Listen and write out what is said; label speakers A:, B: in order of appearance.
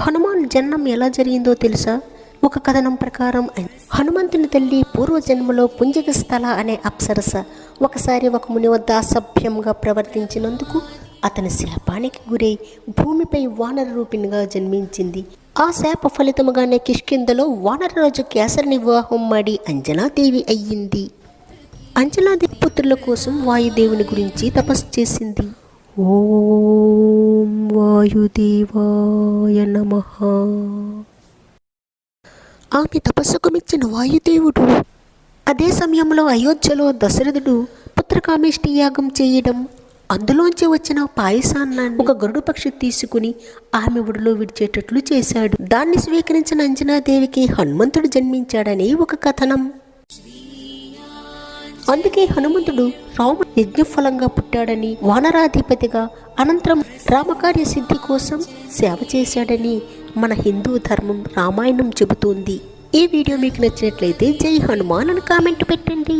A: హనుమాన్ జన్మం ఎలా జరిగిందో తెలుసా? ఒక కథనం ప్రకారం హనుమంతుని తల్లి పూర్వజన్మలో పుంజిక స్థల అనే అప్సరస ఒకసారి ఒక ముని వద్ద అసభ్యంగా ప్రవర్తించినందుకు అతని శాపానికి గురై భూమిపై వానర రూపిణిగా జన్మించింది. ఆ శాప ఫలితముగానే కిష్కింధలో వానరరాజు కేసరిని వివాహం మాడి అంజనాదేవి అయ్యింది. అంజనాదేవి పుత్రుల కోసం వాయుదేవుని గురించి తపస్సు చేసింది. ఓం వాయుదేవాయ నమః. ఆమె తపస్సుకు మెచ్చిన వాయుదేవుడు అదే సమయంలో అయోధ్యలో దశరథుడు పుత్రకామేష్టి యాగం చేయడం, అందులోంచి వచ్చిన పాయసాన్నాన్ని ఒక గరుడు పక్షి తీసుకుని ఆమె ఒడిలో విడిచేటట్లు చేశాడు. దాన్ని స్వీకరించిన అంజనాదేవికి హనుమంతుడు జన్మించాడని ఒక కథనం. అందుకే హనుమంతుడు రాముడు యజ్ఞఫలంగా పుట్టాడని, వానరాధిపతిగా అనంతరం రామకార్య సిద్ధి కోసం సేవ చేశాడని మన హిందూ ధర్మం రామాయణం చెబుతోంది. ఈ వీడియో మీకు నచ్చినట్లయితే జై హనుమాన్ అని కామెంట్ పెట్టండి.